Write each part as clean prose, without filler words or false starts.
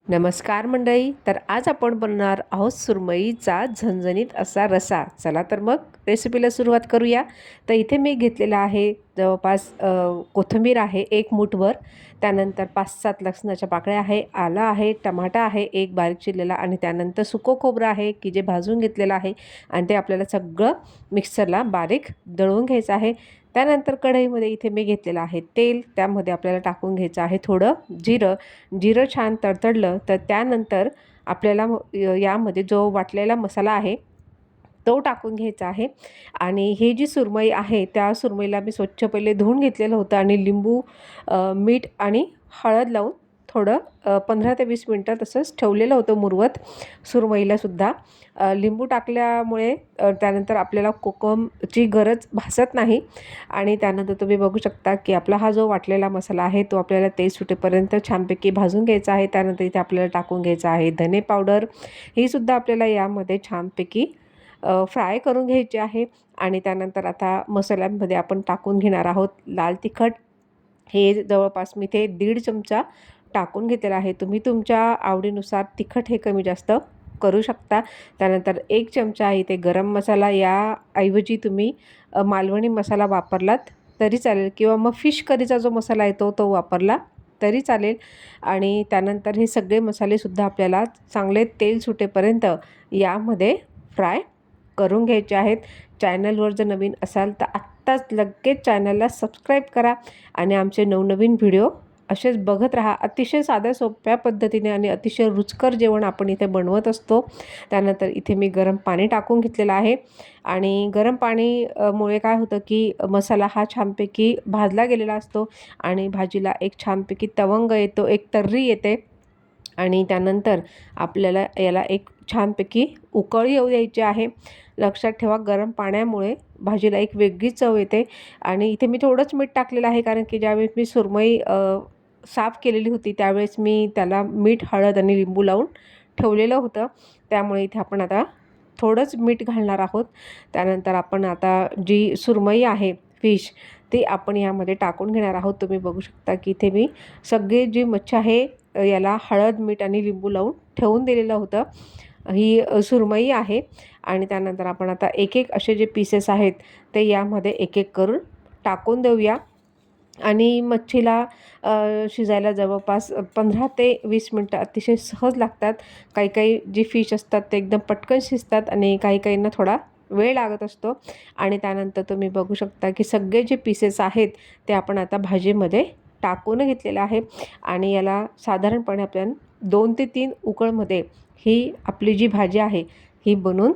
नमस्कार मंडळी. तर आज आपण बनवणार आहोत सुरमईचा झणझणीत असा रसा. चला तर मग रेसिपीला सुरुवात करूया. तर इथे मी घेतलेला आहे जवळपास कोथिंबीर आहे 1 मूठभर, त्यानंतर 5-7 लसणाच्या पाकळ्या आहे, आलं आहे, टमाटा आहे 1 बारीक चिरलेला आणि त्यानंतर सुकं खोबरं आहे की जे भाजून घेतलेलं आहे आणि ते आपल्याला सगळं मिक्सरला बारीक दळून घ्यायचं आहे. त्यानंतर कढईमध्ये इथे मी घेतलेलं आहे तेल, त्यामध्ये आपल्याला टाकून घ्यायचं आहे थोडं जिरं. जिरं छान तडतडलं तर त्यानंतर आपल्याला यामध्ये जो वाटलेला मसाला आहे तो टाकून घ्यायचा आहे. आणि ही जी सुरमई आहे त्या सुरमईला मी स्वच्छ पहिले धुवून घेतलेलं होतं आणि लिंबू, मीठ आणि हळद लावून थोडं 15 ते 20 मिनटं तसंच ठेवलेलं होतं मुरवत सुरमईलासुद्धा. लिंबू टाकल्यामुळे त्यानंतर आपल्याला कोकमची गरज भासत नाही. आणि त्यानंतर तुम्ही बघू शकता की आपला हा जो वाटलेला मसाला आहे तो आपल्याला तेल सुटेपर्यंत छानपैकी भाजून घ्यायचा आहे. त्यानंतर इथे आपल्याला टाकून घ्यायचा आहे धने पावडर. ही सुद्धा आपल्याला यामध्ये छानपैकी फ्राय करून घ्यायची आहे. आणि त्यानंतर आता मसाल्यांमध्ये आपण टाकून घेणार आहोत लाल तिखट. हे जवळपास मी ते 1.5 चमचा टाकून घेतलेला आहे. तुम्ही तुमच्या आवडीनुसार तिखट हे कमी जास्त करू शकता. त्यानंतर 1 चमचा आहे ते गरम मसाला. याऐवजी तुम्ही मालवणी मसाला वापरलात तरी चालेल किंवा मग फिश करीचा जो मसाला येतो तो वापरला तरी चालेल. आणि त्यानंतर हे सगळे मसालेसुद्धा आपल्याला चांगले तेल सुटेपर्यंत यामध्ये फ्राय करून घ्यायचे आहेत. चॅनलवर जर नवीन असाल तर आत्ताच लगेच चॅनलला सबस्क्राईब करा आणि आमचे नवनवीन व्हिडिओ असेच बघत राहा. अतिशय साध्या सोप्या पद्धतीने आणि अतिशय रुचकर जेवण आपण इथे बनवत असतो. त्यानंतर इथे मी गरम पाणी टाकून घेतलेलं आहे. आणि गरम पाणी मुळे काय होतं की मसाला हा छानपैकी भाजला गेलेला असतो आणि भाजीला एक छानपैकी तवंग येतो, एक तर्री येते. आणि त्यानंतर आपल्याला याला एक छानपैकी उकळी येऊ द्यायची आहे. लक्षात ठेवा गरम पाण्यामुळे भाजीला एक वेगळी चव येते. आणि इथे मी थोडंच मीठ टाकलेलं आहे कारण की ज्यावेळेस मी सुरमई साफ केलेली होती त्यावेळेस मी त्याला मीठ, हळद आणि लिंबू लावून ठेवलेलं होतं. त्यामुळे इथे आपण आता थोडंच मीठ घालणार आहोत. त्यानंतर आपण आता जी सुरमई आहे फिश ती आपण यामध्ये टाकून घेणार आहोत. तुम्ही बघू शकता की इथे मी सगळी जी मच्छी आहे याला हळद, मीठ आणि लिंबू लावून ठेवून दिलेलं होतं. ही सुरमई आहे. आणि त्यानंतर आपण आता एक एक असे जे पीसेस आहेत ते यामध्ये एक एक करून टाकून देऊया. आणि मच्छीला शिजायला जवळपास 15 ते 20 मिनटं अतिशय सहज लागतात. काही काही जी फिश असतात ते एकदम पटकन शिजतात आणि काही काहींना थोडा वेळ लागत असतो. आणि त्यानंतर तुम्ही बघू शकता की सगळे जे पीसेस आहेत ते आपण आता भाजीमध्ये टाकून घेतलेलं आहे. आणि याला साधारणपणे आपण 2 ते 3 उकळमध्ये ही आपली जी भाजी आहे ही बनून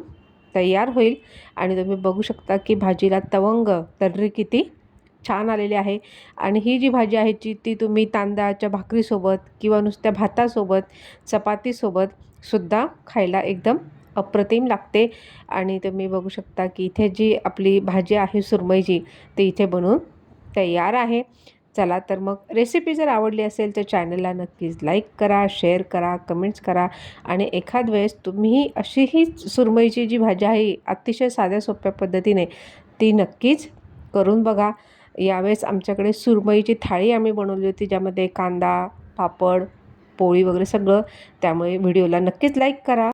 तयार होईल. आणि तुम्ही बघू शकता की भाजीला तवंग तर्री किती छान आलेली आहे. आणि ही जी भाजी आहे ती तुम्ही तांदळाच्या भाकरीसोबत किंवा नुसत्या भातासोबत, चपातीसोबत सुद्धा खायला एकदम अप्रतिम लागते. आणि तुम्ही बघू शकता की इथे जी आपली भाजी आहे सुरमईची ती इथे बनवून तयार आहे. चला तर मग रेसिपी जर आवडली असेल तर चॅनलला नक्कीच लाईक करा, शेअर करा, कमेंट्स करा. आणि एखाद वेळेस तुम्ही अशी ही सुरमईची जी भाजी आहे अतिशय साध्या सोप्या पद्धतीने ती नक्कीच करून बघा. यावेळेस आमच्याकडे सुरमईची थाळी आम्ही बनवली होती ज्यामध्ये कांदा, पापड, पोळी वगैरे सगळं. त्यामुळे व्हिडिओला नक्कीच लाईक करा.